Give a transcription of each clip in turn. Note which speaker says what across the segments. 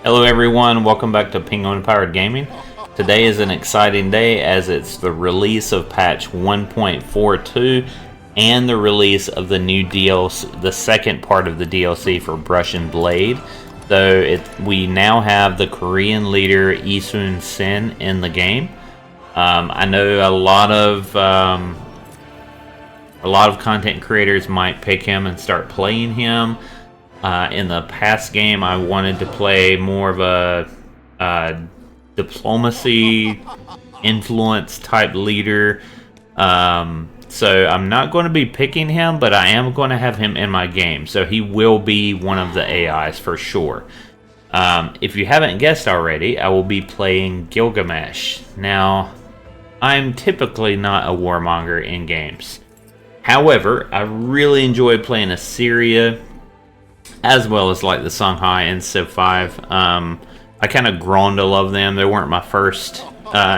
Speaker 1: Hello everyone, welcome back to Penguin Powered Gaming. Today is an exciting day as it's the release of patch 1.42 and the release of the new DLC, the second part of the DLC for Brush and Blade. So we now have the Korean leader Isun Sin in the game. I know a lot of content creators might pick him and start playing him. In the past game, I wanted to play more of a diplomacy influence type leader. So I'm not going to be picking him, but I am going to have him in my game. So he will be one of the AIs for sure. If you haven't guessed already, I will be playing Gilgamesh. Now, I'm typically not a warmonger in games. However, I really enjoy playing Assyria, as well as like the Songhai and Civ 5. I kind of grown to love them. They weren't my first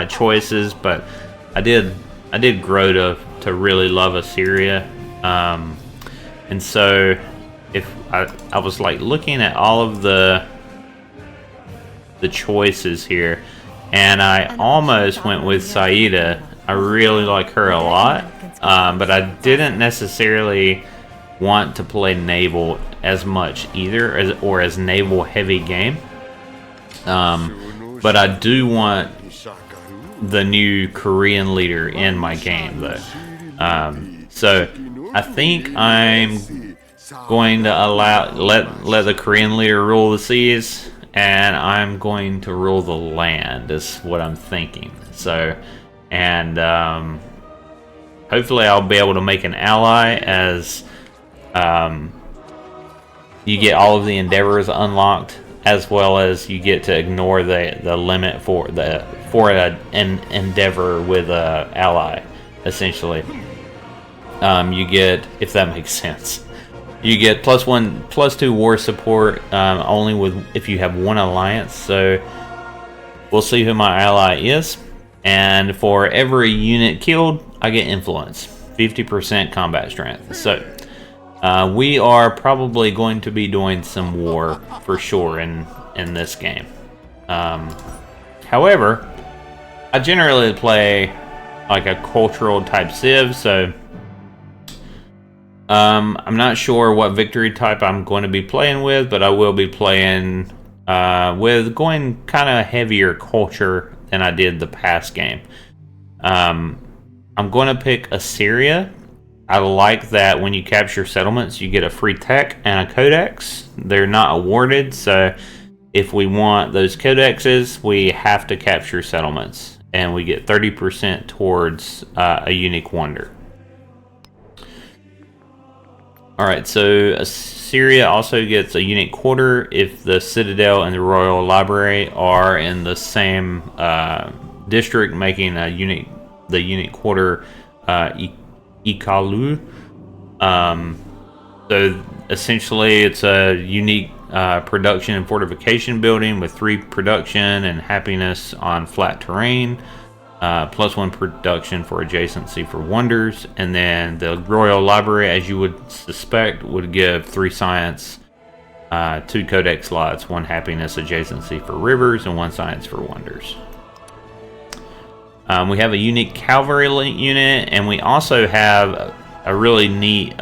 Speaker 1: choices, but I did grow to really love Assyria. And so if I was like looking at all of the choices here, and I almost went with Saida. I really like her a lot, but I didn't necessarily want to play naval as much either, as naval heavy game. But I do want the new Korean leader in my game though. So I think I'm going to let the Korean leader rule the seas, and I'm going to rule the land is what I'm thinking. So, and hopefully I'll be able to make an ally as you get all of the endeavors unlocked, as well as you get to ignore the limit for an endeavor with a ally. Essentially, you get, if that makes sense, you get +1, +2 war support only if you have one alliance. So we'll see who my ally is, and for every unit killed, I get influence, 50% combat strength. So we are probably going to be doing some war for sure in this game. However, I generally play like a cultural type civ, so I'm not sure what victory type I'm going to be playing with, but I will be playing with going kind of heavier culture than I did the past game. I'm going to pick Assyria. I like that when you capture settlements, you get a free tech and a codex. They're not awarded, so if we want those codexes, we have to capture settlements, and we get 30% towards a unique wonder. Alright, so Assyria also gets a unique quarter if the Citadel and the Royal Library are in the same district, making the unique quarter Ikalu. So essentially it's a unique production and fortification building with 3 production and happiness on flat terrain, +1 production for adjacency for wonders, and then the Royal Library, as you would suspect, would give 3 science, 2 codex slots, 1 happiness adjacency for rivers, and 1 science for wonders. We have a unique cavalry unit, and we also have a really neat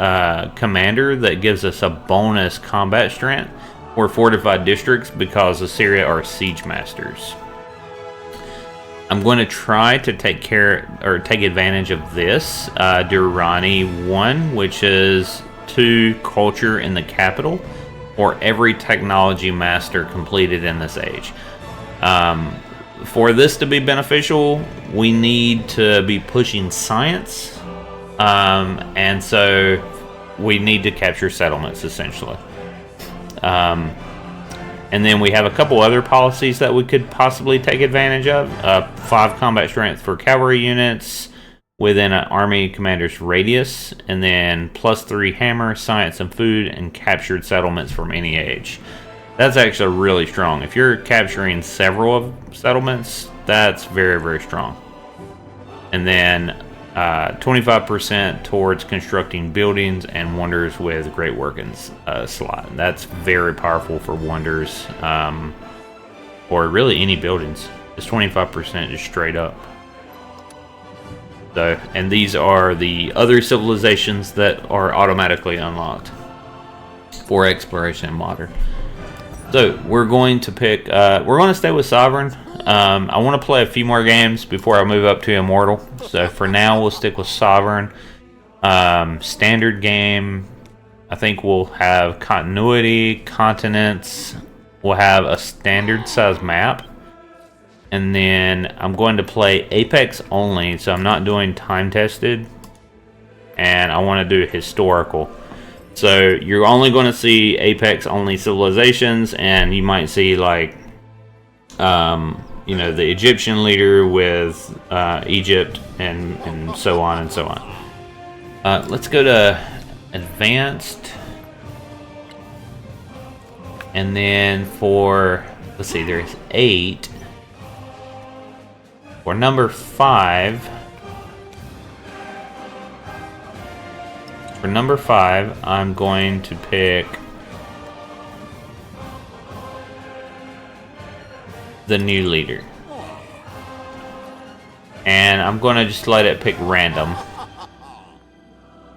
Speaker 1: commander that gives us a bonus combat strength for fortified districts because Assyria are siege masters. I'm going to try to take advantage of this Durrani 1, which is 2 culture in the capital, for every technology master completed in this age. For this to be beneficial, we need to be pushing science, and so we need to capture settlements, essentially. And then we have a couple other policies that we could possibly take advantage of. 5 combat strength for cavalry units within an army commander's radius, and then +3 hammer, science and food, and captured settlements from any age. That's actually really strong. If you're capturing several of settlements, that's very, very strong. And then 25% towards constructing buildings and wonders with great workings slot. That's very powerful for wonders. or really any buildings. It's 25% just straight up. So, and these are the other civilizations that are automatically unlocked for exploration and modern. So we're going to pick. We're going to stay with Sovereign. I want to play a few more games before I move up to Immortal. So for now, we'll stick with Sovereign. Standard game. I think we'll have continuity, continents. We'll have a standard size map. And then I'm going to play Apex only, so I'm not doing time tested. And I want to do historical. So you're only going to see Apex only civilizations, and you might see like, you know, the Egyptian leader with Egypt and so on and so on. Let's go to advanced. And then for, let's see, there's 8. For number 5, I'm going to pick the new leader. And I'm going to just let it pick random.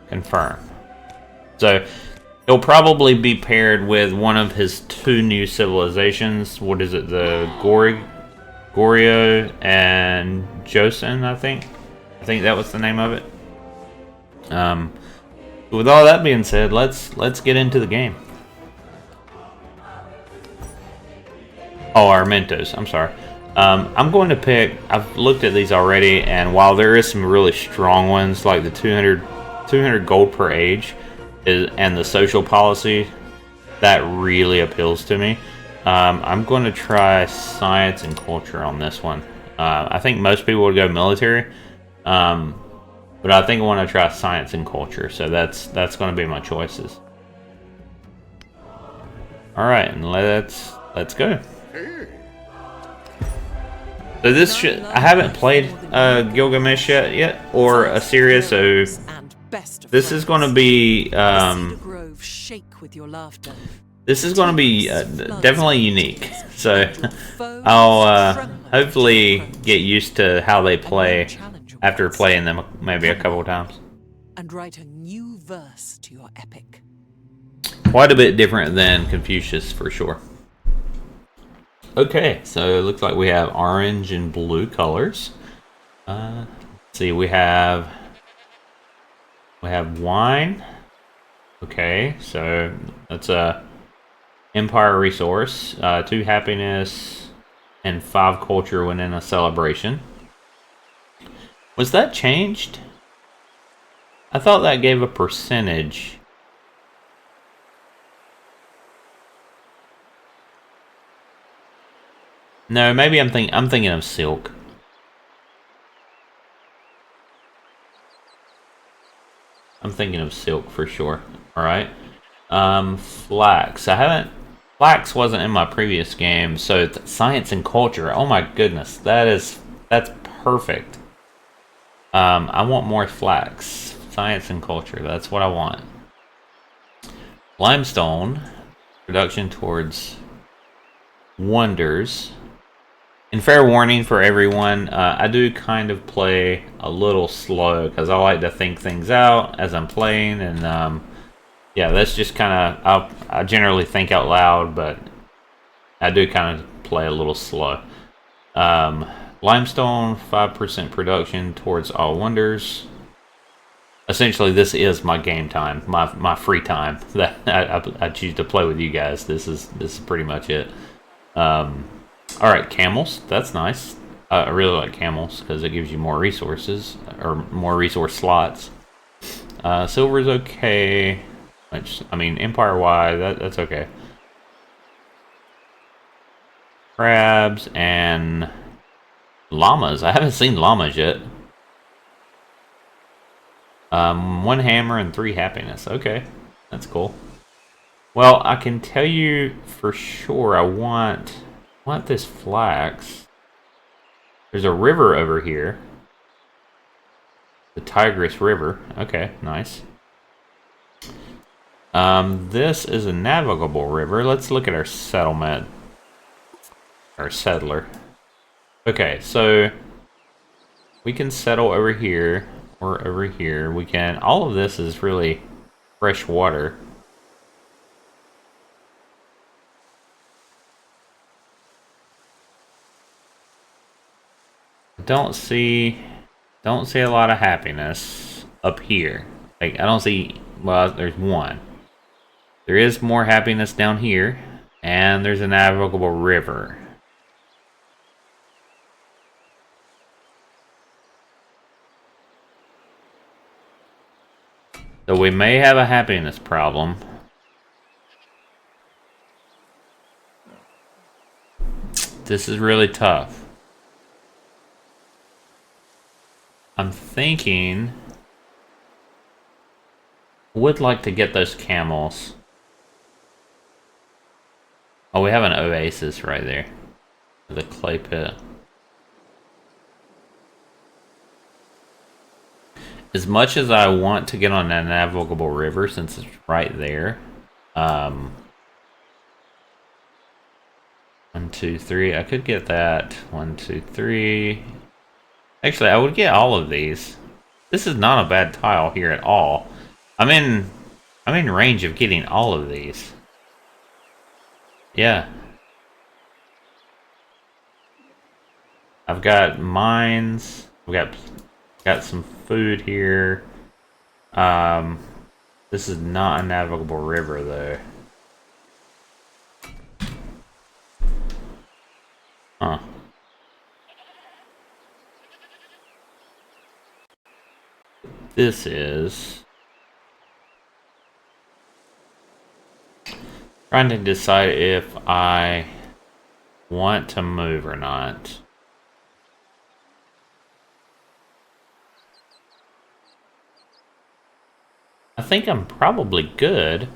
Speaker 1: Confirm. So it'll probably be paired with one of his 2 new civilizations. What is it? The Goryeo and Joseon, I think. I think that was the name of it. With all that being said, let's get into the game. Oh, Armentos. I'm sorry. I'm going to pick. I've looked at these already, and while there is some really strong ones, like the 200 gold per age, and the social policy, that really appeals to me. I'm going to try science and culture on this one. I think most people would go military, but I think I want to try science and culture. So that's going to be my choices. All right, and let's go. So this I haven't played Gilgamesh yet or Assyria, so this is going to be this is going to be definitely unique. So I'll hopefully get used to how they play after playing them maybe a couple of times.
Speaker 2: And write a new verse to your epic.
Speaker 1: Quite a bit different than Confucius for sure. Okay, so it looks like we have orange and blue colors. Let's see, we have wine. Okay, so that's a empire resource, 2 happiness, and 5 culture within a celebration. Was that changed? I thought that gave a percentage. No, maybe I'm thinking of silk. I'm thinking of silk for sure. All right. Flax. Flax wasn't in my previous game, so science and culture. Oh my goodness, that's perfect. I want more flax. Science and culture. That's what I want. Limestone. Production towards wonders. And fair warning for everyone, I do kind of play a little slow because I like to think things out as I'm playing, and yeah, that's just kind of, I generally think out loud, but I do kind of play a little slow. Limestone, 5% production towards all wonders. Essentially, this is my game time, my free time that I choose to play with you guys. This is pretty much it. All right, camels. That's nice. I really like camels because it gives you more resources or more resource slots. Silver's okay. Which, I mean, empire-wide, that's okay. Crabs and llamas. I haven't seen llamas yet. 1 hammer and 3 happiness. Okay, that's cool. Well, I can tell you for sure I want this flax. There's a river over here. The Tigris River. Okay, nice. This is a navigable river. Let's look at our settlement. Or settler. Okay, so we can settle over here or over here. We can. All of this is really fresh water. Don't see a lot of happiness up here. Like I don't see. Well, there's one. There is more happiness down here, and there's a navigable river. So we may have a happiness problem. This is really tough. I'm thinking would like to get those camels. Oh, we have an oasis right there. The clay pit. As much as I want to get on that navigable river since it's right there. 1, 2, 3. I could get that. 1, 2, 3. Actually, I would get all of these. This is not a bad tile here at all. I'm in range of getting all of these. Yeah. I've got mines. I've got some food here. This is not a navigable river though. Huh. This is trying to decide if I want to move or not. I think I'm probably good.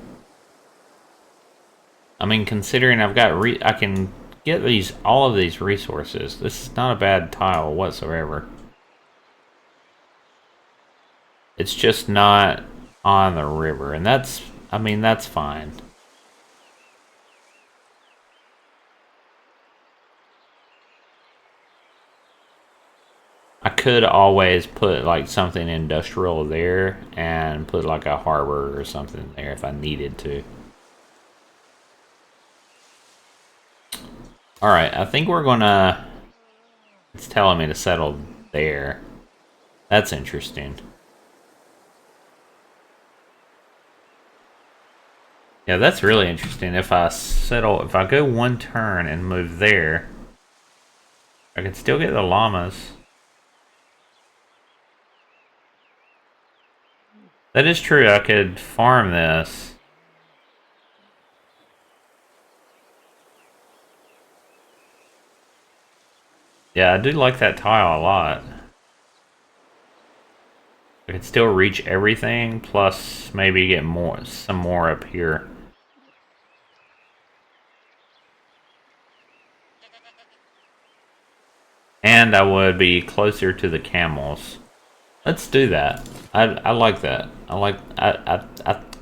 Speaker 1: I mean, considering I've got I can get all of these resources. This is not a bad tile whatsoever. It's just not on the river, and that's fine. I could always put like something industrial there and put like a harbor or something there if I needed to. Alright, I think we're gonna... It's telling me to settle there. That's interesting. Yeah, that's really interesting. If I go one turn and move there, I can still get the llamas. That is true, I could farm this. Yeah, I do like that tile a lot. I could still reach everything, plus maybe get some more up here. And I would be closer to the camels. Let's do that. I like that. I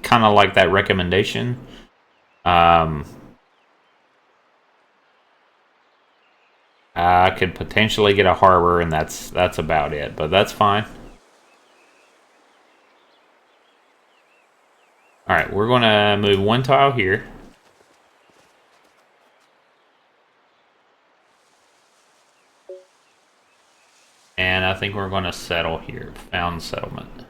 Speaker 1: kind of like that recommendation. I could potentially get a harbor, and that's about it. But that's fine. All right, we're gonna move one tile here. And I think we're gonna settle here. Found settlement.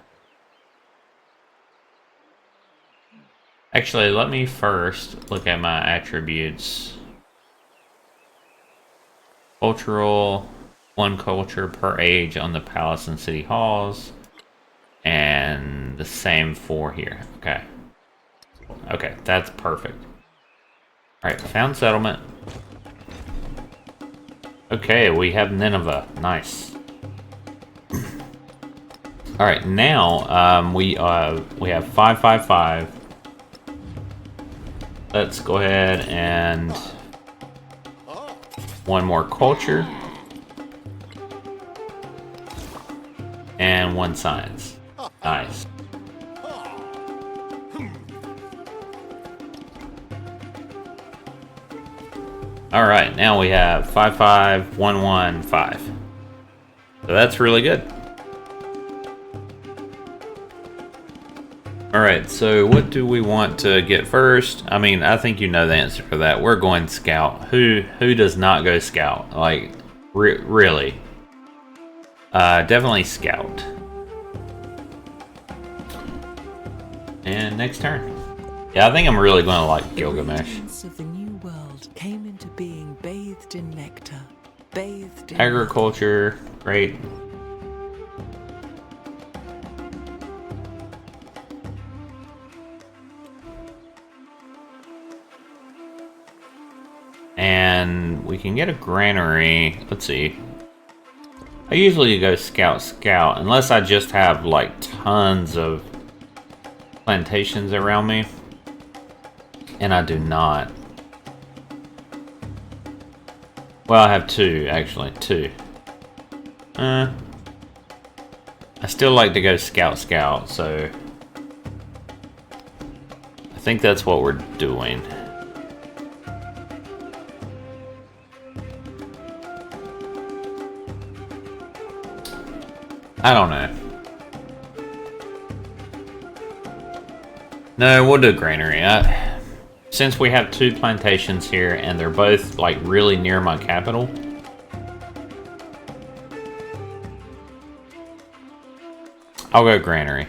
Speaker 1: Actually, let me first look at my attributes. Cultural, 1 culture per age on the palace and city halls. And the same for here. Okay. Okay, that's perfect. Alright, found settlement. Okay, we have Nineveh. Nice. Alright, now we have 555. Let's go ahead and one more culture and 1 science. Nice. Alright, now we have 55115. So that's really good. Alright, so what do we want to get first? I mean, I think you know the answer for that. We're going scout. Who does not go scout? Like, really? Definitely scout. And next turn. Yeah, I think I'm really going to like Gilgamesh.
Speaker 2: The radiance of the new world came into being bathed in nectar, bathed in
Speaker 1: Agriculture, great. And we can get a granary. Let's see. I usually go scout, unless I just have like tons of plantations around me. And I do not. Well, I have two, actually. Two. I still like to go scout, so I think that's what we're doing. I don't know. No, we'll do granary. Since we have two plantations here and they're both like really near my capital, I'll go granary.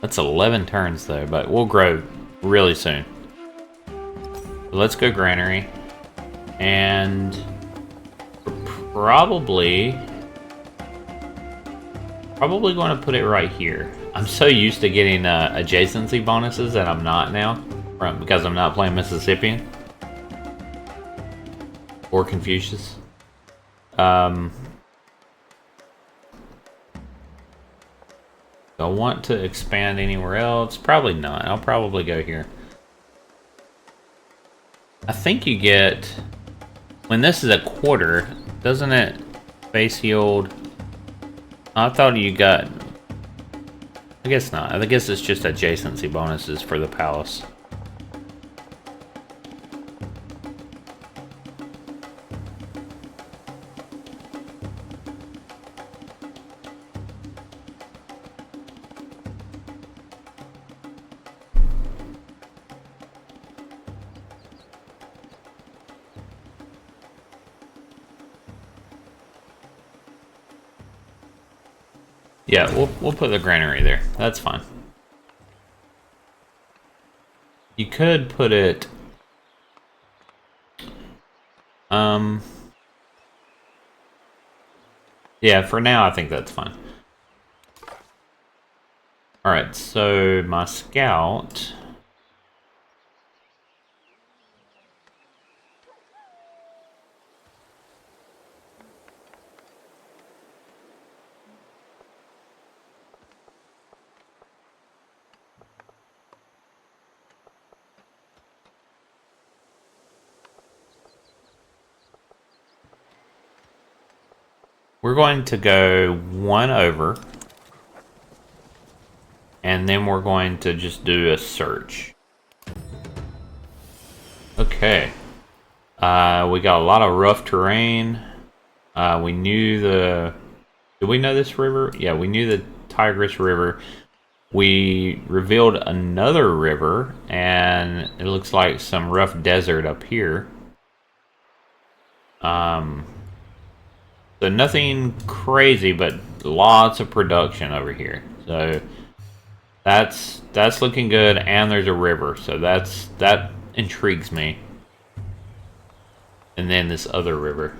Speaker 1: That's 11 turns though, but we'll grow really soon. Let's go granary. And we're probably going to put it right here. I'm so used to getting adjacency bonuses that I'm not now, because I'm not playing Mississippian or Confucius. Do I want to expand anywhere else? Probably not. I'll probably go here. I think you get, when this is a quarter, doesn't it base yield? I thought you got, I guess not. I guess it's just adjacency bonuses for the palace. Yeah, we'll put the granary there. That's fine. You could put it... Yeah, for now I think that's fine. Alright, so my scout... We're going to go one over, and then we're going to just do a search. Okay. We got a lot of rough terrain. We knew the... Did we know this river? Yeah, we knew the Tigris River. We revealed another river, and it looks like some rough desert up here. So nothing crazy, but lots of production over here. So that's looking good, and there's a river, so that intrigues me. And then this other river.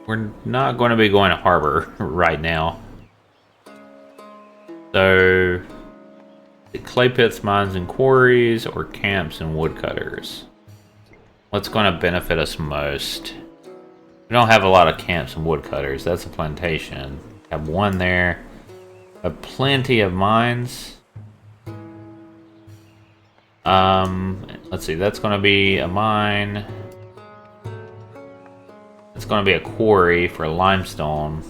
Speaker 1: We're not going to be going to harbor right now. So, the clay pits, mines, and quarries, or camps and woodcutters? What's going to benefit us most? We don't have a lot of camps and woodcutters. That's a plantation. Have one there. plenty of mines. Let's see, that's going to be a mine. It's going to be a quarry for limestone.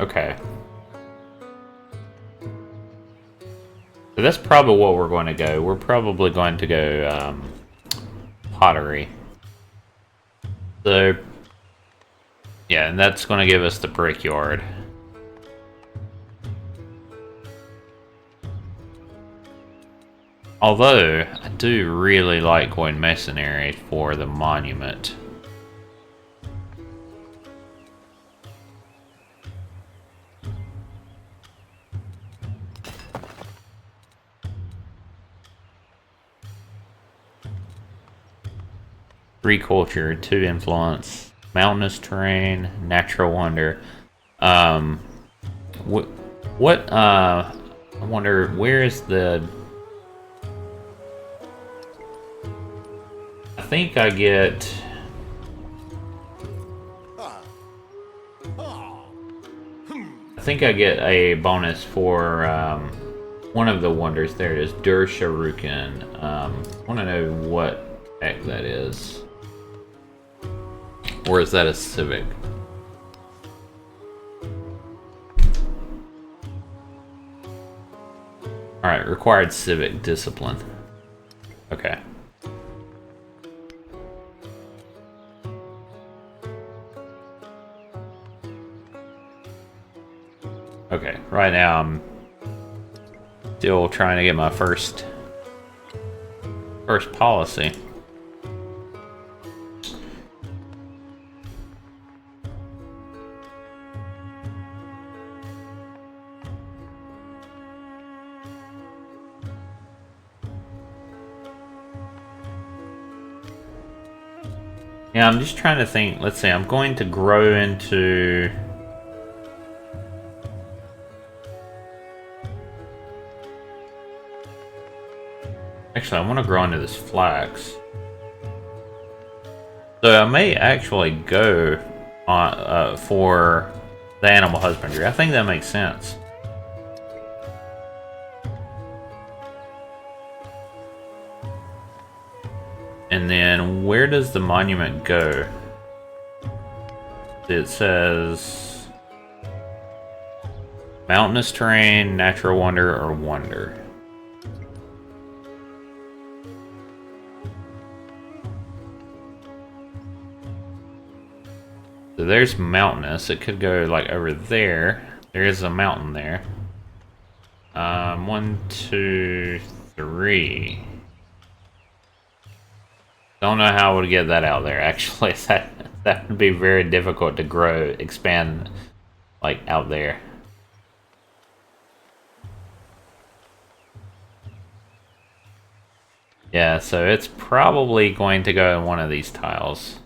Speaker 1: Okay. So that's probably what we're going to go. We're probably going to go pottery. So, yeah, and that's going to give us the brickyard. Although, I do really like going masonry for the monument. Three culture, 2 influence, mountainous terrain, natural wonder. I wonder, where is the... I think I get... a bonus for one of the wonders. There it is, Der Sharukin. I want to know what heck that is. Or is that a civic? Alright, required civic discipline. Okay. Okay, right now I'm still trying to get my first policy. Yeah, I'm just trying to think. Let's see, I'm going to grow into... Actually, I want to grow into this flax. So I may actually go on, for the animal husbandry. I think that makes sense. And then, where does the monument go? It says... mountainous terrain, natural wonder, or wonder. So there's mountainous. It could go like over there. There is a mountain there. 1, 2, 3. Don't know how I would get that out there, actually. That would be very difficult to expand, like, out there. Yeah, so it's probably going to go in one of these tiles.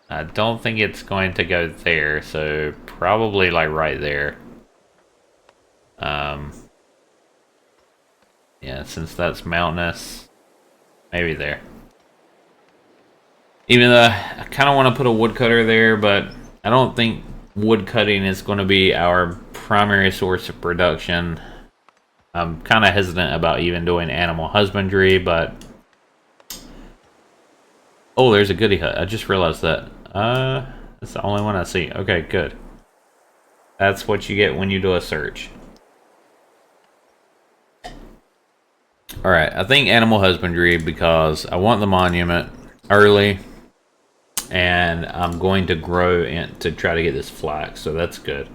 Speaker 1: I don't think it's going to go there, so probably, like, right there. Yeah, since that's mountainous, maybe there. Even though I kind of want to put a woodcutter there, but I don't think woodcutting is going to be our primary source of production. I'm kind of hesitant about even doing animal husbandry, but... Oh, there's a goody hut. I just realized that. That's the only one I see. Okay, good. That's what you get when you do a search. Alright, I think animal husbandry because I want the monument early. And I'm going to grow to try to get this flax, so that's good.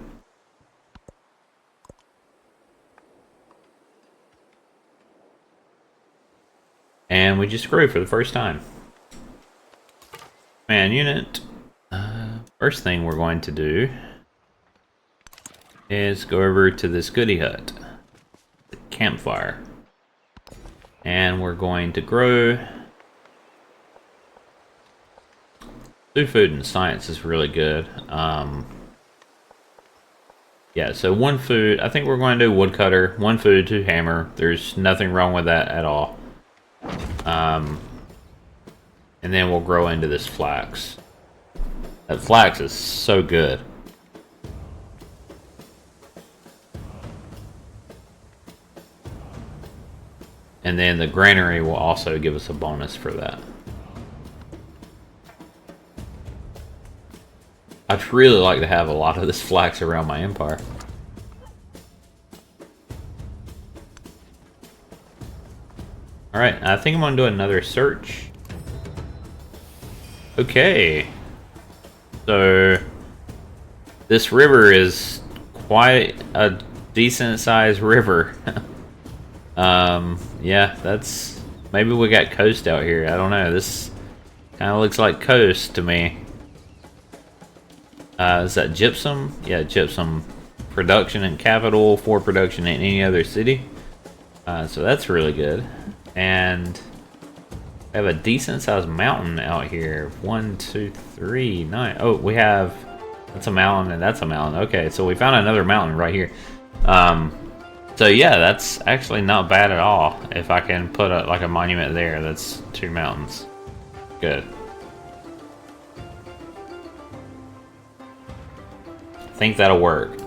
Speaker 1: And we just grew for the first time. Man unit. First thing we're going to do is go over to this goody hut. The campfire. And we're going to grow. Food and science is really good. Yeah, so 1 food. I think we're going to do woodcutter. 1 food, 2 hammer. There's nothing wrong with that at all. And then we'll grow into this flax. That flax is so good. And then the granary will also give us a bonus for that. I'd really like to have a lot of this flax around my empire. Alright, I think I'm going to do another search. Okay. So, this river is quite a decent sized river. Yeah, that's... Maybe we got coast out here. I don't know. This kind of looks like coast to me. Is that gypsum? Yeah, gypsum. Production and capital for production in any other city. So that's really good. And we have a decent sized mountain out here. 1, 2, 3, 9. Oh, we have... That's a mountain and that's a mountain. Okay, so we found another mountain right here. So yeah, that's actually not bad at all. If I can put like a monument there, that's 2 mountains. Good. I think that'll work.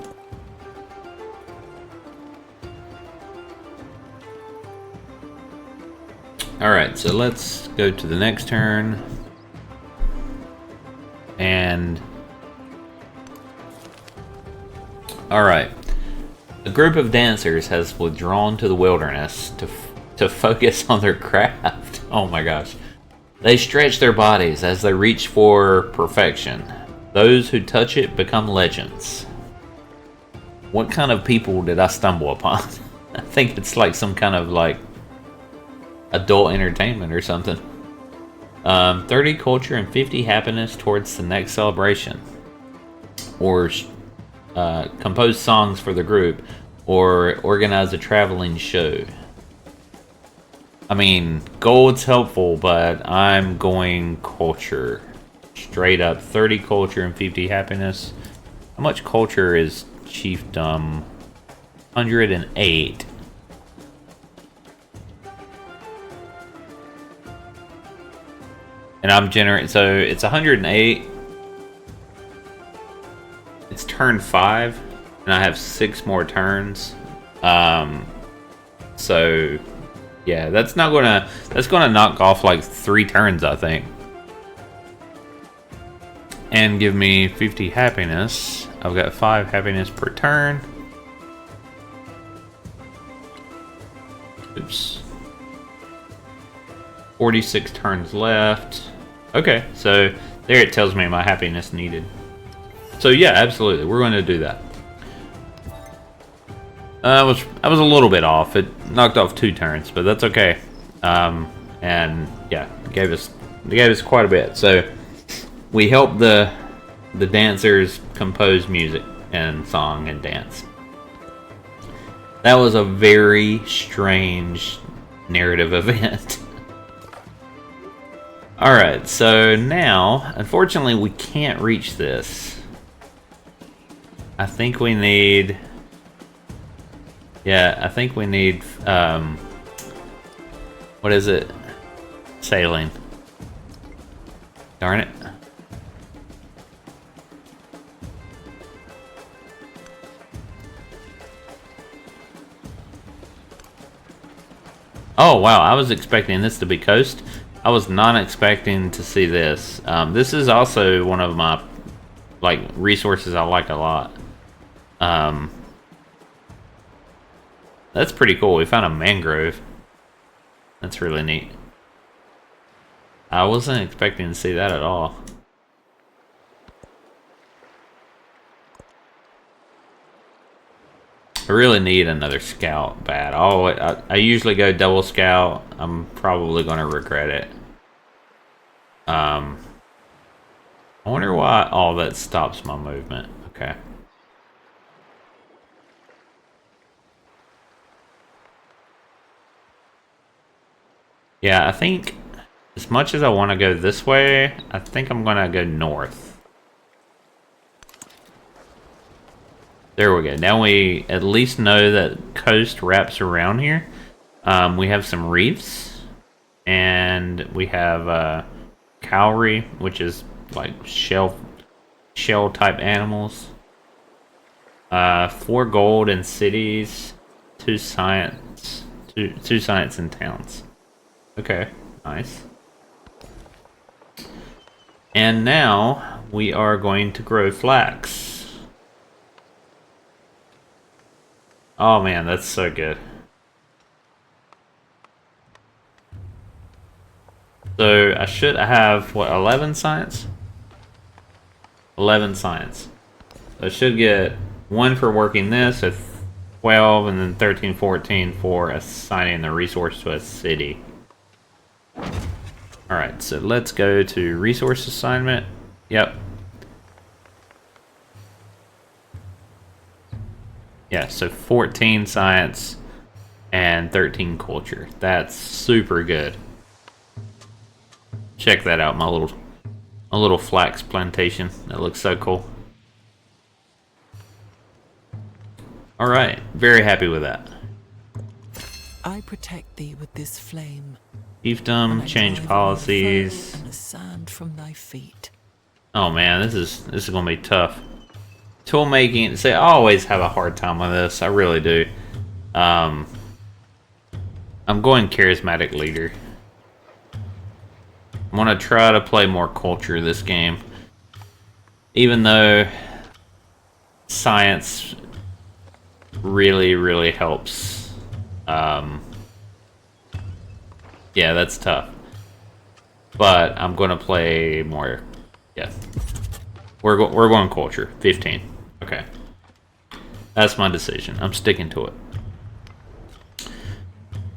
Speaker 1: Alright, so let's go to the next turn. And... Alright. A group of dancers has withdrawn to the wilderness to focus on their craft. Oh my gosh. They stretch their bodies as they reach for perfection. Those who touch it become legends. What kind of people did I stumble upon? I think it's like some kind of like adult entertainment or something. 30 culture and 50 happiness towards the next celebration. Or compose songs for the group. Or organize a traveling show. I mean, gold's helpful, but I'm going culture. Straight up, 30 culture and 50 happiness. How much culture is chiefdom? 108. And I'm generating, so it's 108. It's turn 5, and I have 6 more turns. So yeah, that's gonna knock off like 3 turns, I think. And give me 50 happiness. I've got 5 happiness per turn. Oops. 46 turns left. Okay, so there it tells me my happiness needed. So yeah, absolutely, we're going to do that. I was a little bit off. It knocked off 2 turns, but that's okay. And yeah, gave us quite a bit. So we helped the dancers compose music and song and dance. That was a very strange narrative event. Alright, so now, unfortunately, we can't reach this. I think we need... Yeah, I think we need... what is it? Sailing. Darn it. Oh, wow, I was expecting this to be coast. I was not expecting to see this. This is also one of my resources I like a lot. That's pretty cool. We found a mangrove. That's really neat. I wasn't expecting to see that at all. I really need another scout bad. Oh, I usually go double scout. I'm probably going to regret it. I wonder why all that stops my movement. Okay. Yeah, I think as much as I want to go this way, I think I'm going to go north. There we go. Now we at least know that coast wraps around here. We have some reefs. And we have cowrie, which is like shell type animals. 4 gold in cities, 2 science, two science in towns. Okay, nice. And now we are going to grow flax. Oh man, that's so good. So I should have, what, 11 science? 11 science. So I should get 1 for working this, so 12, and then 13, 14 for assigning the resource to a city. Alright, so let's go to resource assignment. Yep. Yeah, so 14 science and 13 culture. That's super good. Check that out, my little flax plantation. That looks so cool. Alright, very happy with that.
Speaker 2: I protect thee with this flame.
Speaker 1: Chiefdom, change policies.
Speaker 2: And the sand from thy feet.
Speaker 1: Oh man, this is gonna be tough. Tool making, see, I always have a hard time with this. I really do. I'm going charismatic leader. I'm gonna try to play more culture this game. Even though science really helps. Yeah, that's tough. But I'm gonna play more. Yeah, we're going culture. 15. Okay, that's my decision. I'm sticking to it.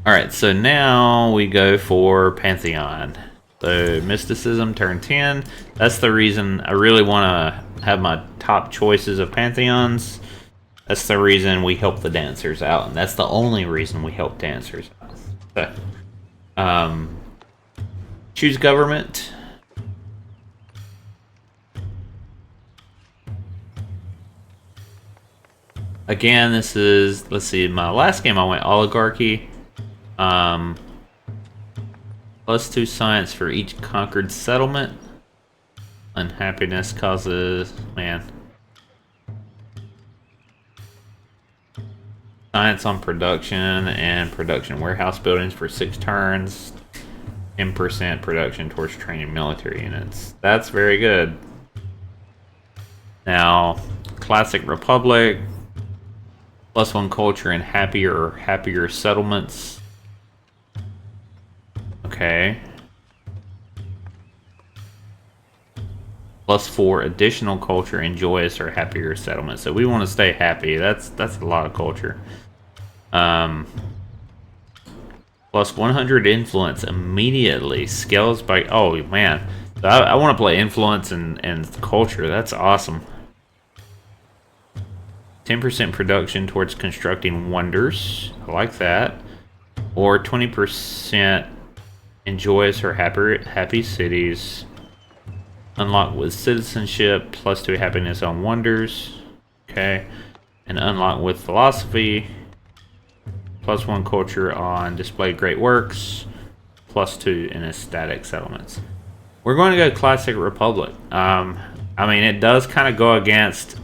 Speaker 1: All right, so now we go for Pantheon. So mysticism, turn 10. That's the reason I really want to have my top choices of Pantheons. That's the reason we help the dancers out, and that's the only reason we help dancers out. So, choose government. Again, this is, let's see, my last game I went oligarchy. +2 science for each conquered settlement. Unhappiness causes, man. Science on production and production warehouse buildings for 6 turns. 10% production towards training military units. That's very good. Now, Classic Republic. +1 culture and happier settlements. Okay. +4 additional culture and joyous or happier settlements. So we want to stay happy. That's a lot of culture. +100 influence immediately. Scales by, oh man. So I want to play influence and culture. That's awesome. 10% production towards constructing wonders. I like that. Or 20% in joyous or happy cities. Unlock with citizenship, +2 happiness on wonders. Okay. And unlock with philosophy. +1 culture on display great works. +2 in ecstatic settlements. We're going to go Classic Republic. I mean, it does kind of go against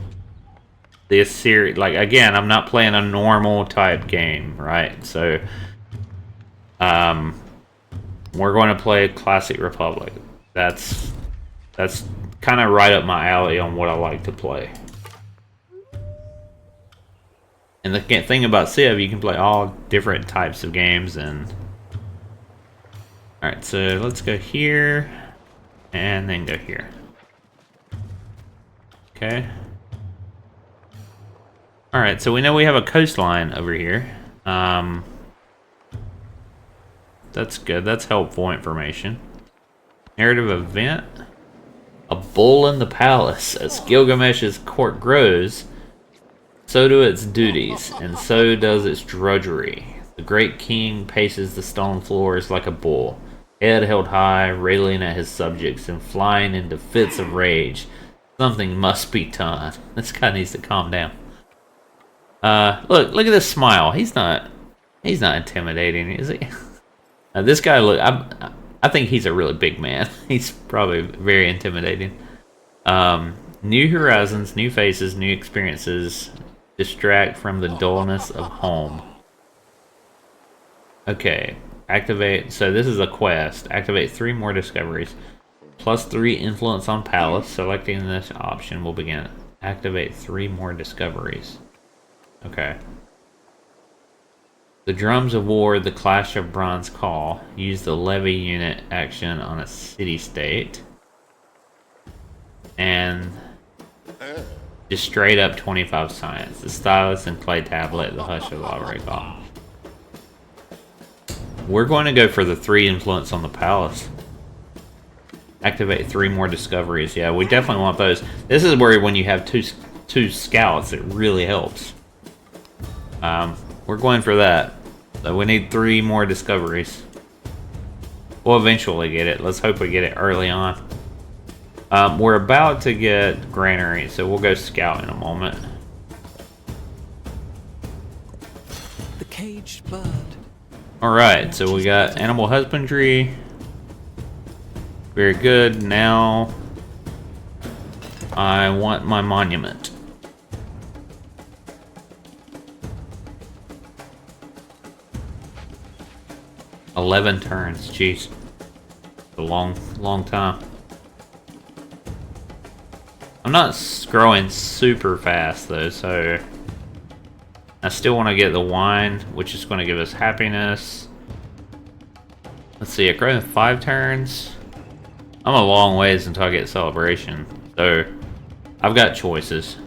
Speaker 1: the Assyria. Like, again, I'm not playing a normal type game, right? So, we're going to play Classic Republic. That's kind of right up my alley on what I like to play. And the thing about Civ, you can play all different types of games. And alright, so let's go here and then go here. Okay. Alright, so we know we have a coastline over here. That's good. That's helpful information. Narrative event. A bull in the palace. As Gilgamesh's court grows, so do its duties, and so does its drudgery. The great king paces the stone floors like a bull, head held high, railing at his subjects and flying into fits of rage. Something must be done. This guy needs to calm down. Look at this smile. He's not intimidating, is he? This guy, look, I think he's a really big man. He's probably very intimidating. New horizons, new faces, new experiences distract from the dullness of home. Okay, activate. So this is a quest. Activate 3 more discoveries. Plus 3 influence on palace. Selecting this option will begin. Activate 3 more discoveries. Okay. The Drums of War, the Clash of Bronze Call. Use the levy unit action on a city-state. And just straight up 25 science. The stylus and clay tablet, the hush of lava recall. We're going to go for the 3 influence on the palace. Activate 3 more discoveries. Yeah, we definitely want those. This is where when you have two scouts, it really helps. We're going for that. So we need 3 more discoveries. We'll eventually get it. Let's hope we get it early on. We're about to get granary, so we'll go scout in a moment.
Speaker 2: The caged bird.
Speaker 1: Alright, so we got animal husbandry. Very good. Now I want my monument. "11 turns, jeez. A long time. I'm not growing super fast though, so I still want to get the wine, which is going to give us happiness. Let's see, it grows in 5 turns. I'm a long ways until I get celebration, so I've got choices.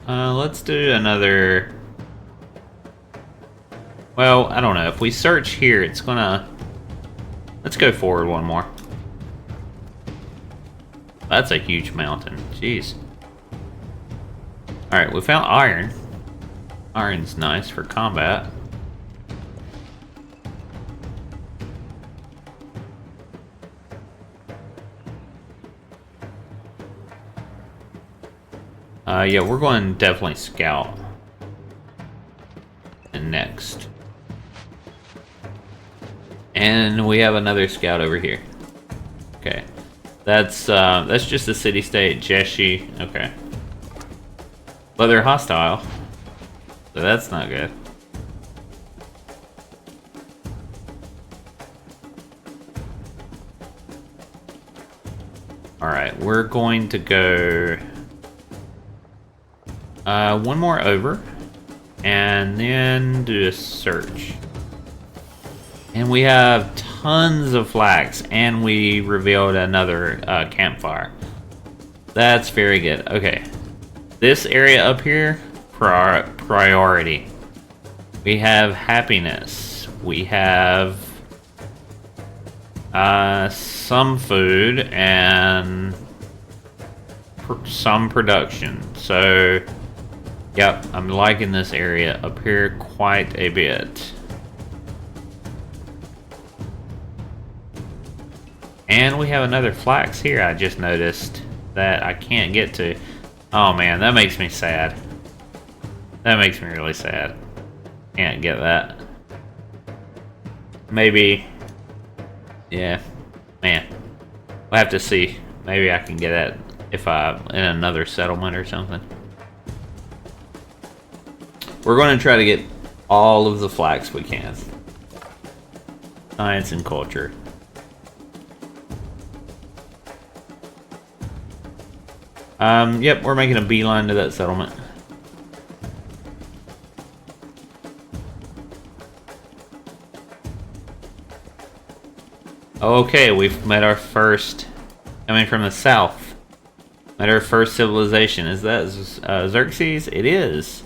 Speaker 1: Let's do another. Well, I don't know. If we search here, it's gonna. Let's go forward one more. That's a huge mountain. Jeez. Alright, we found iron. Iron's nice for combat. Yeah, we're going to definitely scout. And next. And we have another scout over here. Okay. That's just a city-state, Jeshi. Okay. But they're hostile. So that's not good. Alright, we're going to go one more over, and then do a search. And we have tons of flax, and we revealed another campfire. That's very good. Okay, this area up here, priority. We have happiness. We have some food and some production. So yep, I'm liking this area up here quite a bit. And we have another flax here I just noticed that I can't get to. Oh man, that makes me sad. That makes me really sad. Can't get that. Maybe. Yeah. Man. We'll have to see. Maybe I can get it if I'm in another settlement or something. We're going to try to get all of the flax we can. Science and culture. Yep, we're making a beeline to that settlement. Okay, we've met our first, coming from the south, met our first civilization. Is that Xerxes? It is.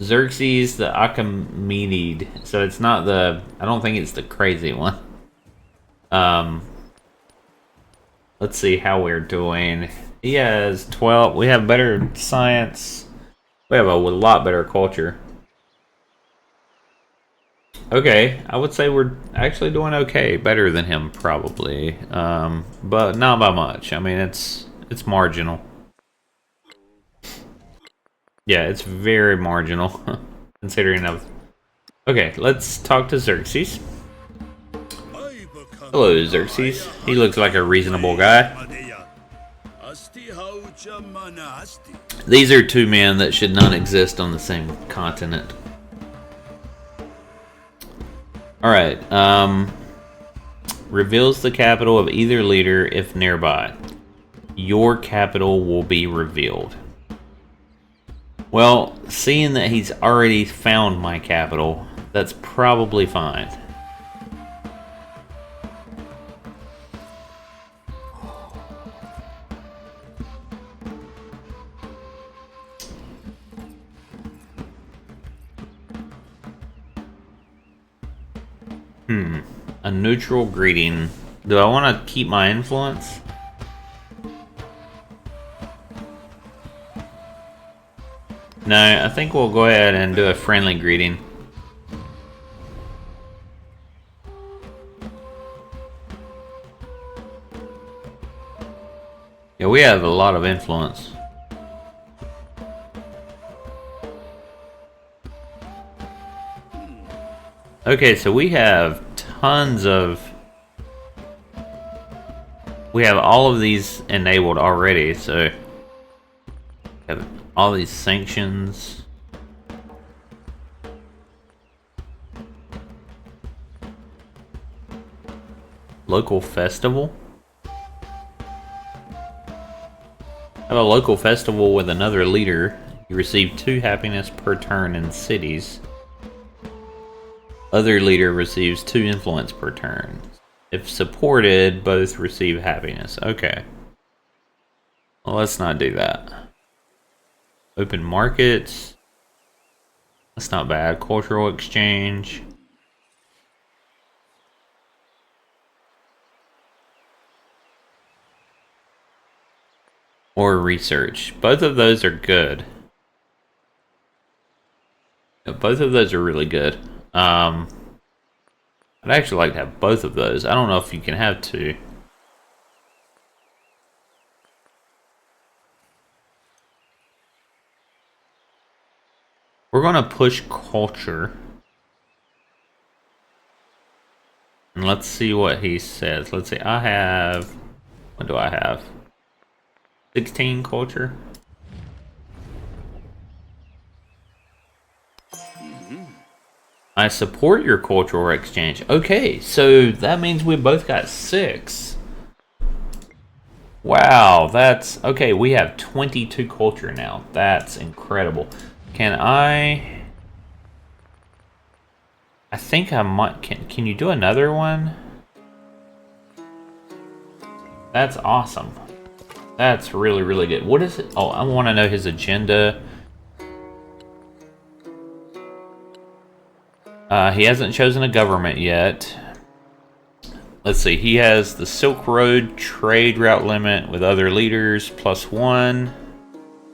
Speaker 1: Xerxes the Achaemenid. So it's not the, I don't think it's the crazy one. Let's see how we're doing. He has 12. We have better science. We have a lot better culture. Okay, I would say we're actually doing okay. Better than him, probably. But not by much. I mean, it's It's marginal. Yeah, it's very marginal, considering I've... Okay, let's talk to Xerxes. Hello, Xerxes. He looks like a reasonable guy. These are two men that should not exist on the same continent. Alright, reveals the capital of either leader if nearby. Your capital will be revealed. Well, seeing that he's already found my capital, that's probably fine. A neutral greeting. Do I want to keep my influence? No, I think we'll go ahead and do a friendly greeting. Yeah, we have a lot of influence. Okay, so we have tons of... We have all of these enabled already, so... We have all these sanctions. Local festival? Have a local festival with another leader. You receive 2 happiness per turn in cities. Other leader receives 2 influence per turn. If supported, both receive happiness. Okay. Well, let's not do that. Open markets. That's not bad. Cultural exchange. Or research. Both of those are good. Yeah, both of those are really good. I'd actually like to have both of those. I don't know if you can have 2. We're gonna push culture. And let's see what he says. Let's see, I have... What do I have? 16 culture? I support your cultural exchange. Okay, so that means we both got 6. Wow, that's... Okay, we have 22 culture now. That's incredible. Can I think I might... Can you do another one? That's awesome. That's really, really good. What is it? Oh, I want to know his agenda. He hasn't chosen a government yet. Let's see. He has the Silk Road trade route limit with other leaders, +1.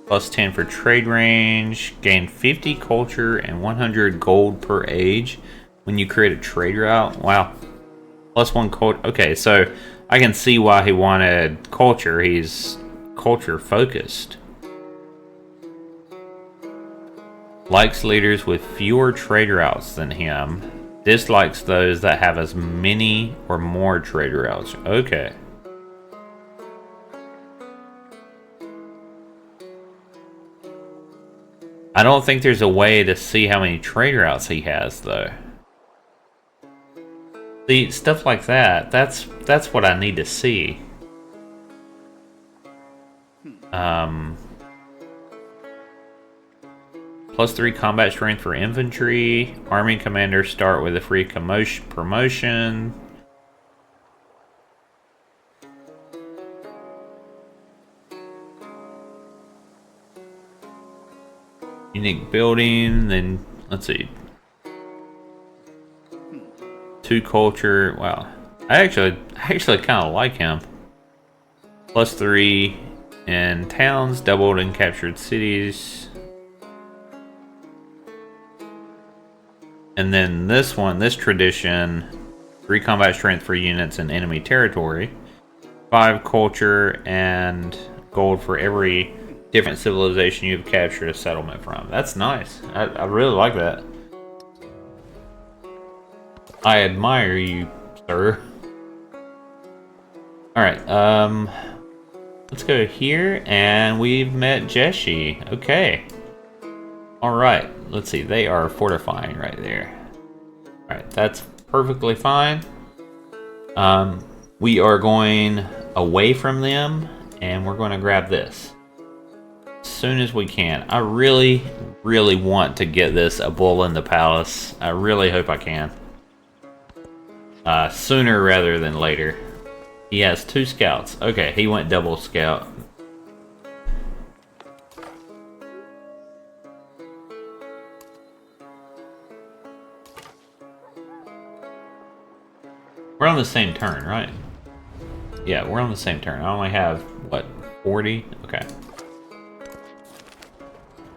Speaker 1: +10 for trade range. Gain 50 culture and 100 gold per age when you create a trade route. Wow. +1 culture. Okay, so I can see why he wanted culture. He's culture focused. Likes leaders with fewer trade routes than him. Dislikes those that have as many or more trade routes. Okay. I don't think there's a way to see how many trade routes he has, though. See, stuff like that, that's what I need to see. +3 combat strength for infantry. Army commanders start with a free promotion. Unique building, then let's see. 2 culture. Wow. I actually kind of like him. +3 in towns, doubled in captured cities. And then this one, this tradition, 3 combat strength for units in enemy territory, 5 culture and gold for every different civilization you've captured a settlement from. That's nice. I really like that. I admire you, sir. Alright, let's go here, and we've met Jeshi. Okay. Alright, let's see. They are fortifying right there. Alright, that's perfectly fine. We are going away from them, and we're going to grab this as soon as we can. I really, really want to get this a bull in the palace. I really hope I can. Sooner rather than later. He has 2 scouts. Okay, he went double scout. We're on the same turn, right? Yeah, we're on the same turn. I only have, what, 40? Okay.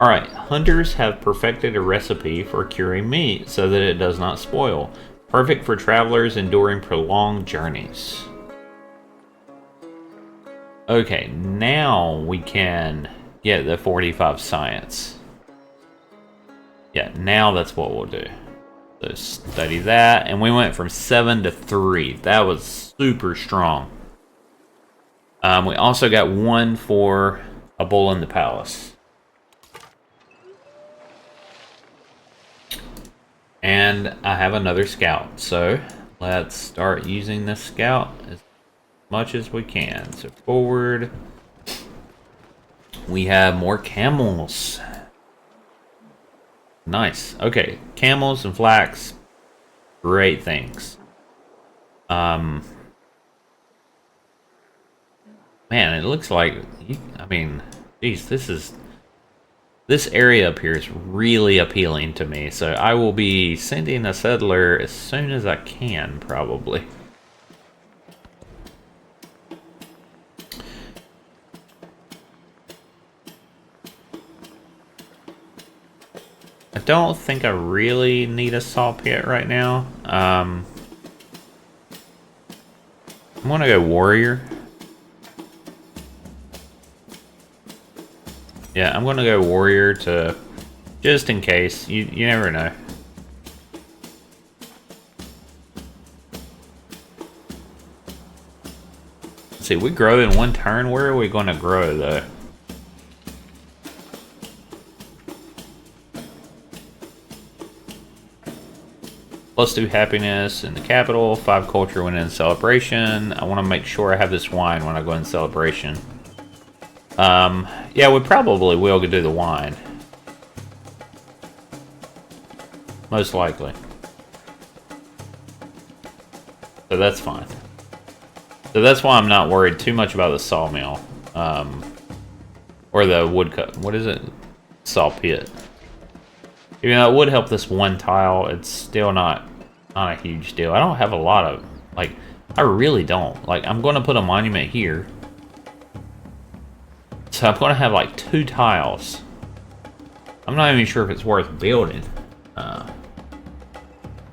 Speaker 1: Alright, hunters have perfected a recipe for curing meat so that it does not spoil. Perfect for travelers enduring prolonged journeys. Okay, now we can get the 45 science. Yeah, now that's what we'll do. So study that, and we went from 7 to 3. That was super strong. We also got 1 for a bull in the palace. And I have another scout, so let's start using this scout as much as we can. So forward. We have more camels. Nice. Okay, camels and flax, great things. Man, it looks like, I mean, geez, this area up here is really appealing to me. So I will be sending a settler as soon as I can, probably. I don't think I really need a saw pit right now. I'm gonna go warrior. Yeah, I'm gonna go warrior to, just in case. You never know. Let's see, we grow in 1 turn. Where are we gonna grow though? +2 happiness in the capital, 5 culture when in celebration. I want to make sure I have this wine when I go in celebration. Yeah, we probably will do the wine. Most likely. So that's fine. So that's why I'm not worried too much about the sawmill. Or the woodcut. What is it? Saw pit. Even though it would help this 1 tile, it's still not a huge deal. I don't have a lot of, like, I really don't. Like, I'm going to put a monument here. So I'm going to have, like, 2 tiles. I'm not even sure if it's worth building.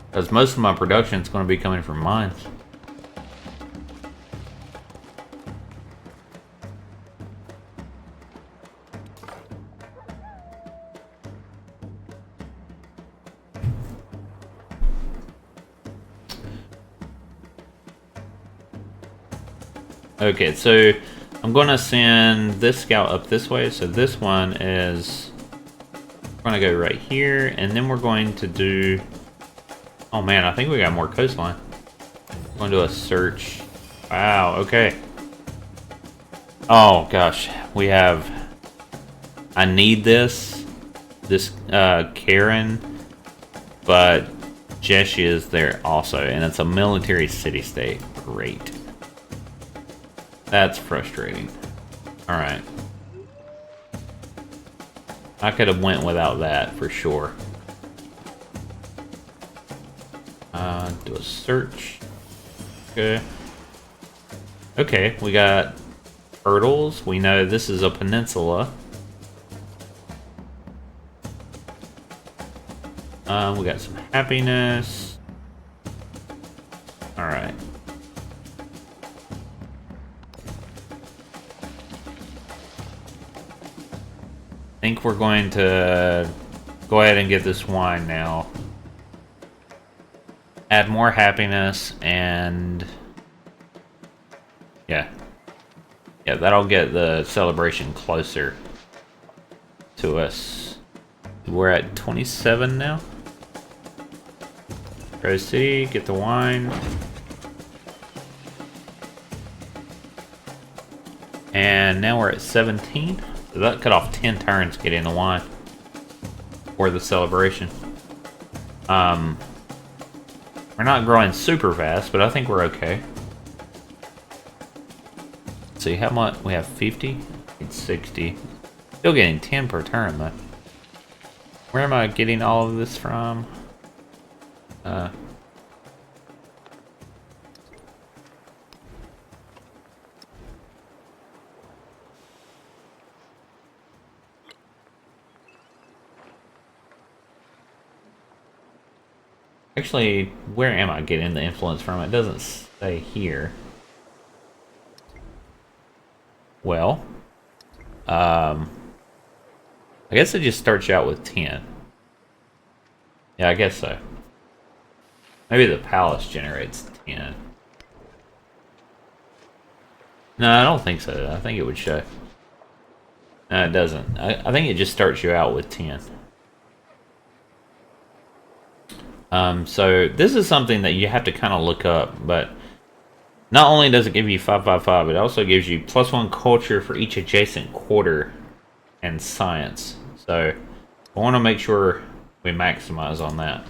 Speaker 1: Because most of my production is going to be coming from mines. Okay, so I'm going to send this scout up this way. So this one is, we're going to go right here, and then we're going to do, oh man, I think we got more coastline. I'm going to do a search. Wow, okay. Oh gosh, we have, I need this Karen, but Jeshi is there also, and it's a military city-state. Great. That's frustrating. Alright. I could have went without that for sure. Do a search. Okay. Okay, we got turtles. We know this is a peninsula. We got some happiness. Alright. we're going to go ahead and get this wine now. Add more happiness and... Yeah. Yeah, that'll get the celebration closer to us. We're at 27 now. Rose City, get the wine. And now we're at 17. So that cut off 10 turns getting the wine for the celebration. We're not growing super fast, but I think we're okay. Let's see how much we have. 50. It's 60. Still getting 10 per turn though. Where am I getting all of this from? Actually, where am I getting the influence from? It doesn't say here. Well, I guess it just starts you out with 10. Yeah, I guess so. Maybe the palace generates 10. No, I don't think so. I think it would show. No, it doesn't. I think it just starts you out with 10. So this is something that you have to kind of look up, but not only does it give you 555, it also gives you +1 culture for each adjacent quarter and science. So I want to make sure we maximize on that.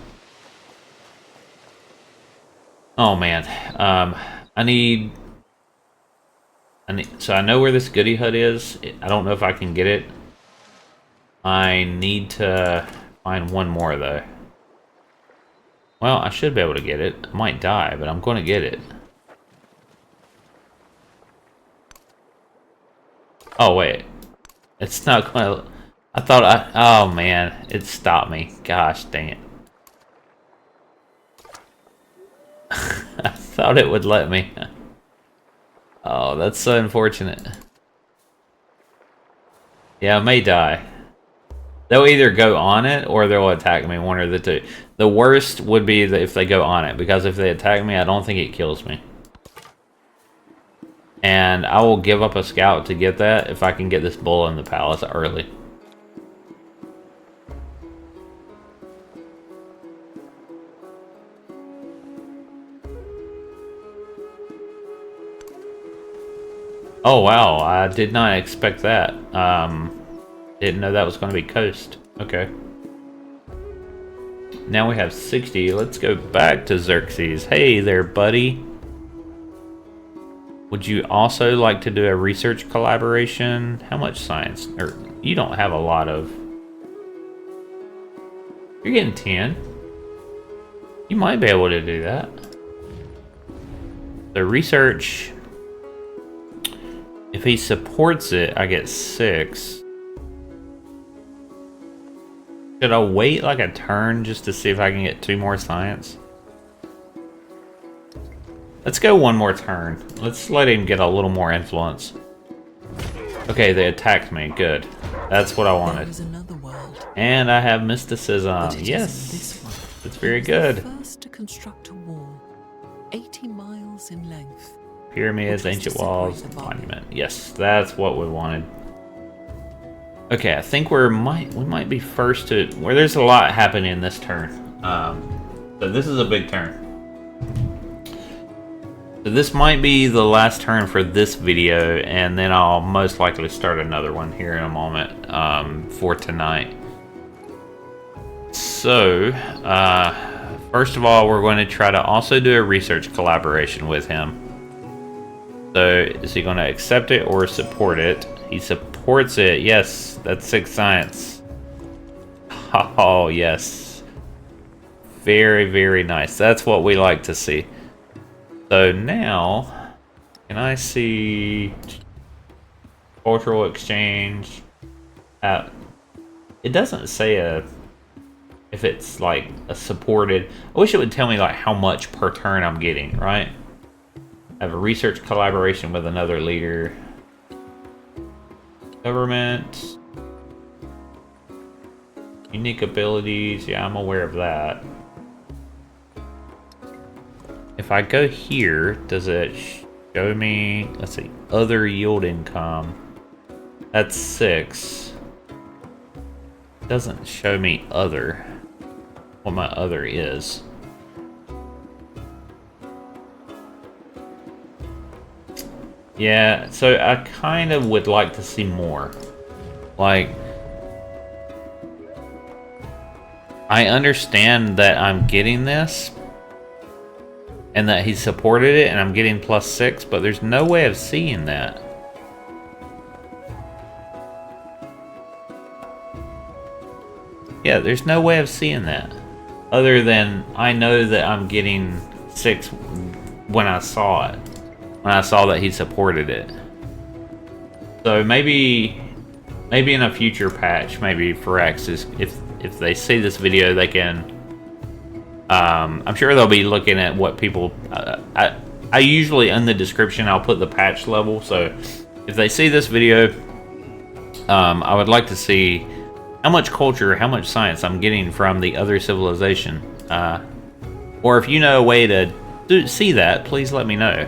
Speaker 1: Oh man, I need. So I know where this goody hut is. I don't know if I can get it. I need to find one more though. Well, I should be able to get it. I might die, but I'm going to get it. Oh, wait. It's not going to... I thought I... Oh, man. It stopped me. Gosh, dang it. I thought it would let me. Oh, that's so unfortunate. Yeah, I may die. They'll either go on it or they'll attack me, one or the two. The worst would be if they go on it, because if they attack me, I don't think it kills me. And I will give up a scout to get that if I can get this bull in the palace early. Oh wow, I did not expect that. Didn't know that was going to be coast. Okay. Now we have 60. Let's go back to Xerxes. Hey there, buddy. Would you also like to do a research collaboration? How much science? Or you don't have a lot of... You're getting 10. You might be able to do that. The research... If he supports it, I get 6. Should I wait like a turn just to see if I can get 2 more science? Let's go one more turn. Let's let him get a little more influence. Okay, they attacked me. Good. That's what I wanted. And I have mysticism. Yes. That's very good.
Speaker 2: First to construct a wall 80 miles in length.
Speaker 1: Pyramids, ancient walls, monument. Yes, that's what we wanted. Okay, I think we might be first to where there's a lot happening in this turn. So this is a big turn. So this might be the last turn for this video, and then I'll most likely start another one here in a moment for tonight. So first of all, we're going to try to also do a research collaboration with him. So is he going to accept it or support it? He supports it. Yes, that's 6 science. Oh, yes. Very, very nice. That's what we like to see. So now, can I see cultural exchange? It doesn't say if it's like a supported. I wish it would tell me like how much per turn I'm getting, right? I have a research collaboration with another leader. Government. Unique abilities, yeah, I'm aware of that. If I go here, does it show me, let's see, other yield income? That's 6. Doesn't show me other, what my other is. Yeah, so I kind of would like to see more. Like, I understand that I'm getting this and that he supported it and I'm getting +6, but there's no way of seeing that. Yeah, there's no way of seeing that. Other than I know that I'm getting 6 when I saw it. When I saw that he supported it. So maybe in a future patch, maybe for X is if they see this video, they can. I'm sure they'll be looking at what people. I usually in the description I'll put the patch level. So if they see this video, I would like to see how much culture, how much science I'm getting from the other civilization. Or if you know a way to see that, please let me know.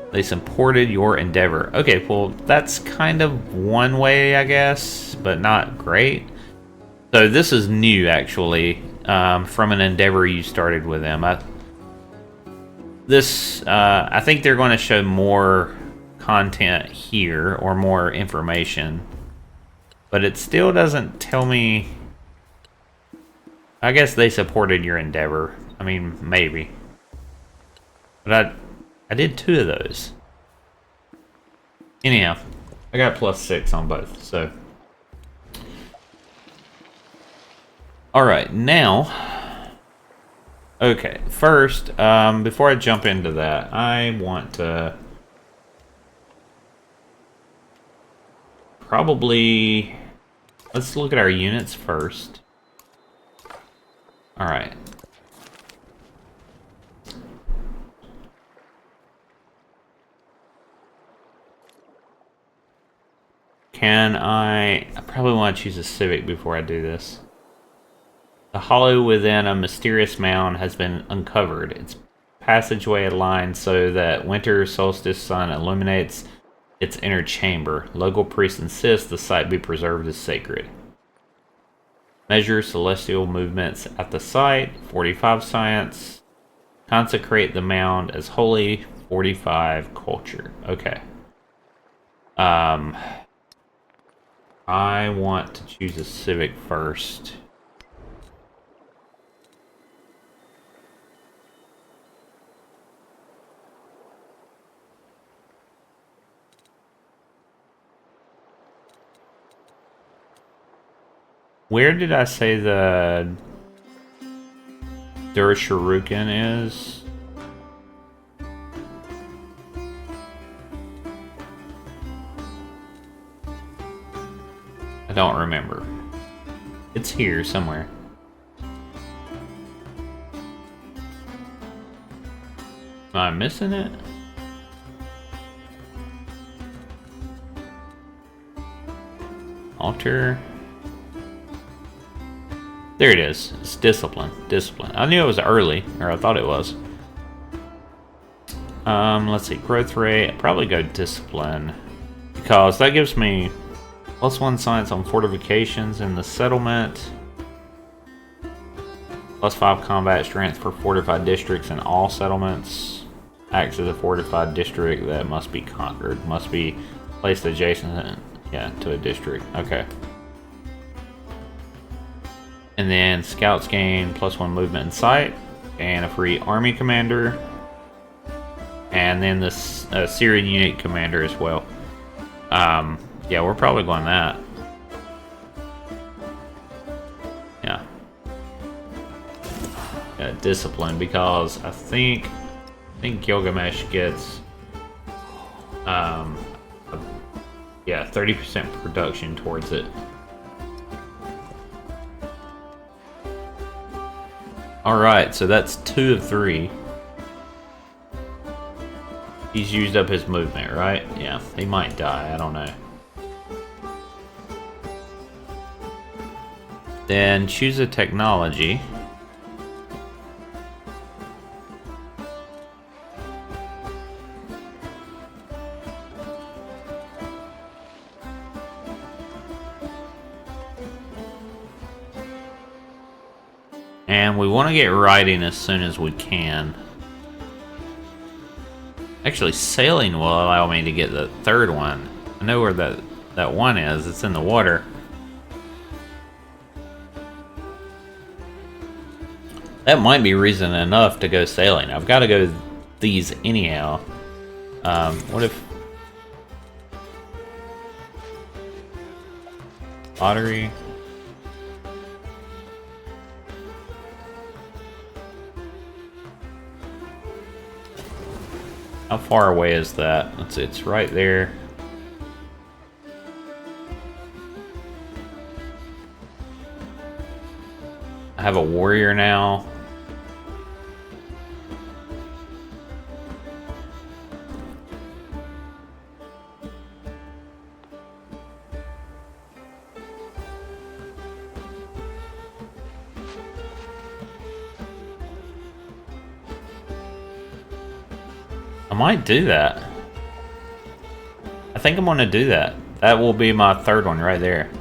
Speaker 1: They supported your endeavor. Okay, well, that's kind of one way, I guess, but not great. So this is new, actually, from an endeavor you started with them. I think they're going to show more content here, or more information. But it still doesn't tell me... I guess they supported your endeavor. I mean, maybe. But I did 2 of those. Anyhow, I got +6 on both, so. Alright, now. Okay, first, before I jump into that, I want to probably, let's look at our units first. Alright. I probably want to choose a civic before I do this. The hollow within a mysterious mound has been uncovered. Its passageway aligned so that winter solstice sun illuminates its inner chamber. Local priests insist the site be preserved as sacred. Measure celestial movements at the site, 45 science. Consecrate the mound as holy, 45 culture. Okay. I want to choose a civic first. Where did I say the Dursharukin is? I don't remember. It's here somewhere. Am I missing it? Altar. There it is. It's discipline. Discipline. I knew it was early, or I thought it was. Let's see. Growth rate. I'd probably go discipline. Because that gives me +1 science on fortifications in the settlement. +5 combat strength for fortified districts in all settlements. Acts as a fortified district that must be conquered. Must be placed adjacent, to a district. Okay. And then scouts gain +1 movement in sight, and a free army commander, and then this Assyrian unit commander as well. Yeah, we're probably going that. Yeah. Discipline, because I think Gilgamesh gets 30% production towards it. Alright, so that's 2 of 3. He's used up his movement, right? Yeah, he might die, I don't know. Then choose a technology. And we want to get riding as soon as we can. Actually, sailing will allow me to get the third one. I know where that one is. It's in the water. That might be reason enough to go sailing. I've got to go these anyhow. What if... Lottery... How far away is that? It's right there. I have a warrior now. I might do that. I think I'm gonna do that. That will be my third one right there.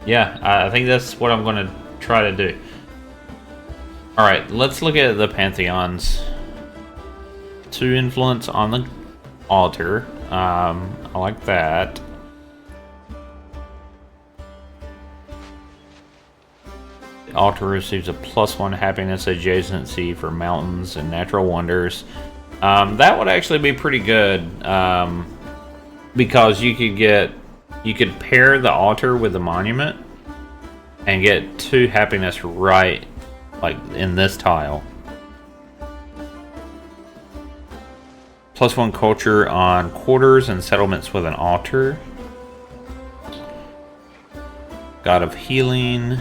Speaker 1: Yeah, I think that's what I'm gonna try to do. Alright, let's look at the pantheons. 2 influence on the altar. I like that. The altar receives a +1 happiness adjacency for mountains and natural wonders. That would actually be pretty good, because you could pair the altar with the monument and get 2 happiness right, like in this tile. +1 culture on quarters and settlements with an altar. God of healing.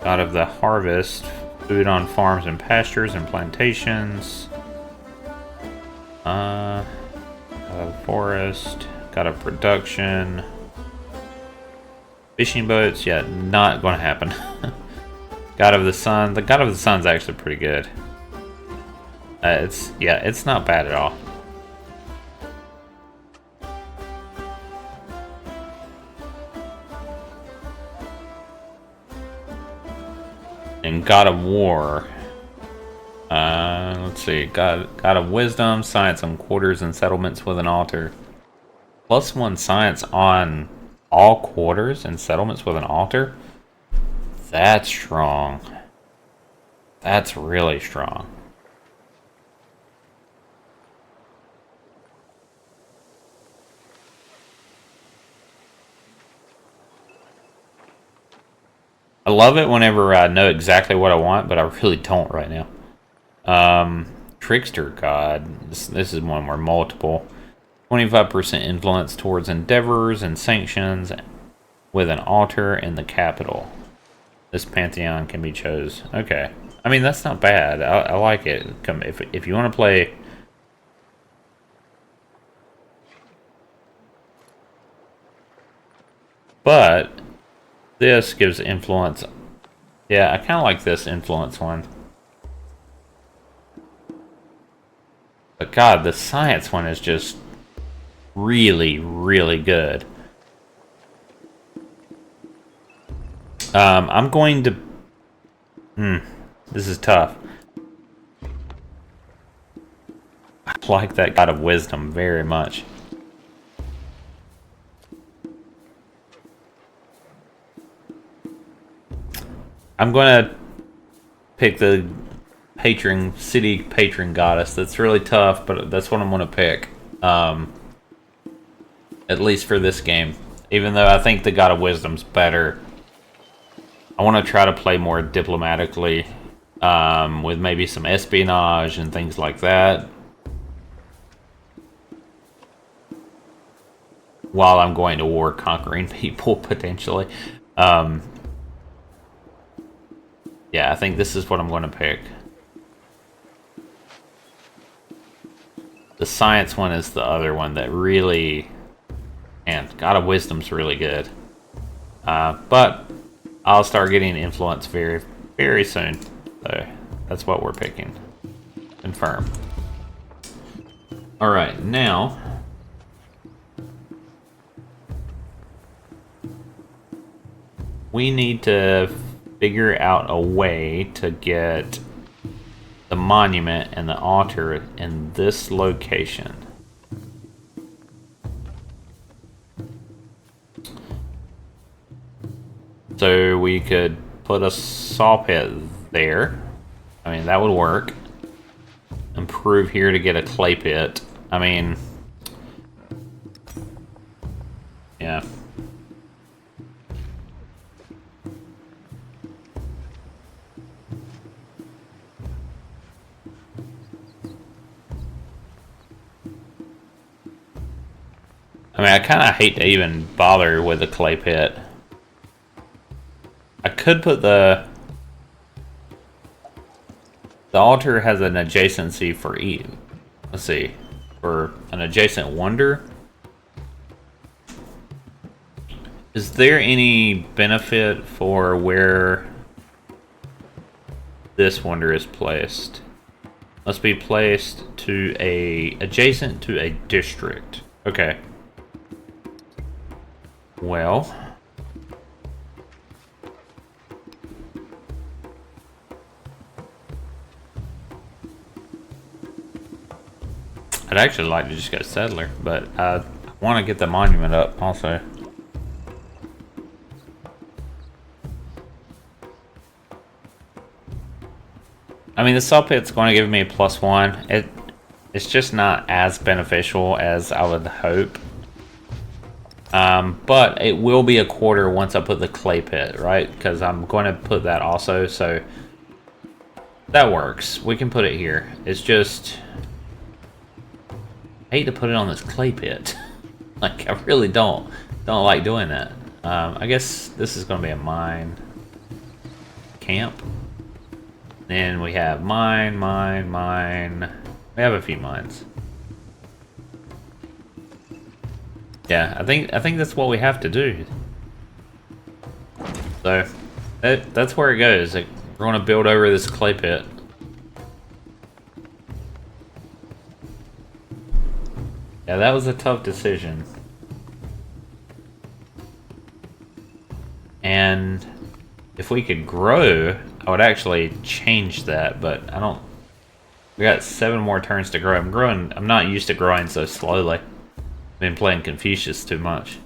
Speaker 1: God of the harvest, food on farms and pastures and plantations. God of the forest, God of production. Fishing boats, yeah, not gonna happen. God of the sun, the God of the sun's actually pretty good. It's not bad at all. And God of War. Let's see. God of Wisdom, Science on quarters and settlements with an altar. +1 science on all quarters and settlements with an altar? That's strong. That's really strong. I love it whenever I know exactly what I want, but I really don't right now. Trickster God. This is one where multiple. 25% influence towards endeavors and sanctions with an altar in the capital. This pantheon can be chose. Okay. I mean, that's not bad. I like it. If you want to play... But... this gives influence. Yeah, I kind of like this influence one. But God, the science one is just really, really good. I'm going to... this is tough. I like that God of Wisdom very much. I'm going to pick the city patron goddess. That's really tough, but that's what I'm going to pick. At least for this game. Even though I think the God of Wisdom's better. I want to try to play more diplomatically. With maybe some espionage and things like that. While I'm going to war conquering people, potentially. Yeah, I think this is what I'm going to pick. The science one is the other one that really... And God of Wisdom's really good. But I'll start getting influence very, very soon. So that's what we're picking. Confirm. Alright, now... we need to figure out a way to get the monument and the altar in this location. So we could put a saw pit there. I mean, that would work. Improve here to get a clay pit. I mean... yeah. I mean, I kind of hate to even bother with a clay pit. I could put the altar has an adjacency for E. Let's see, for an adjacent wonder. Is there any benefit for where this wonder is placed? Must be placed to adjacent to a district. Okay. Well, I'd actually like to just go settler, but I want to get the monument up also. I mean, the saw pit's going to give me a +1. It's just not as beneficial as I would hope. But it will be a quarter once I put the clay pit, right? Because I'm going to put that also, so that works. We can put it here. It's just... I hate to put it on this clay pit. Like, I really don't like doing that. I guess this is going to be a mine camp. Then we have mine. We have a few mines. Yeah, I think that's what we have to do. So that's where it goes. Like, we're going to build over this clay pit. Yeah, that was a tough decision. And if we could grow, I would actually change that, but I don't. We got 7 more turns to grow. I'm not used to growing so slowly. Been playing Confucius too much.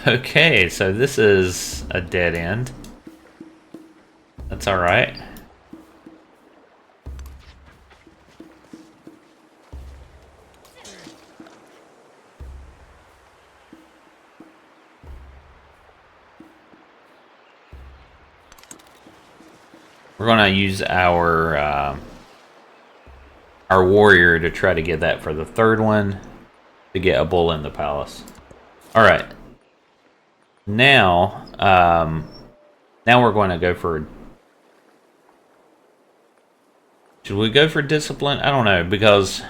Speaker 1: Okay, so this is a dead end. That's alright. We're gonna use our warrior to try to get that for the 3rd one, to get a bull in the palace. All right. Now, now we're going to go for... should we go for discipline? I don't know, because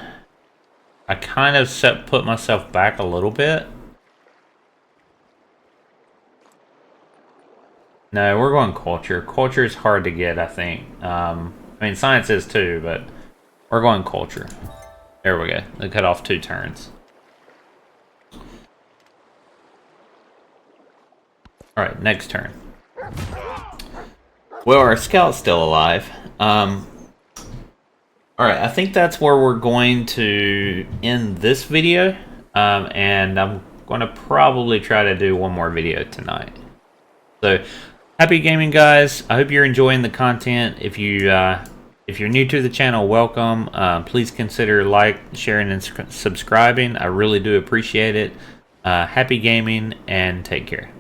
Speaker 1: I kind of put myself back a little bit. No, we're going culture. Culture is hard to get, I think. I mean, science is too, but we're going culture. There we go. They cut off 2 turns. Alright, next turn. Well, our scout's still alive. Alright, I think that's where we're going to end this video. And I'm going to probably try to do one more video tonight. So, happy gaming, guys. I hope you're enjoying the content. If you're new to the channel, welcome. Please consider sharing, and subscribing. I really do appreciate it. Happy gaming, and take care.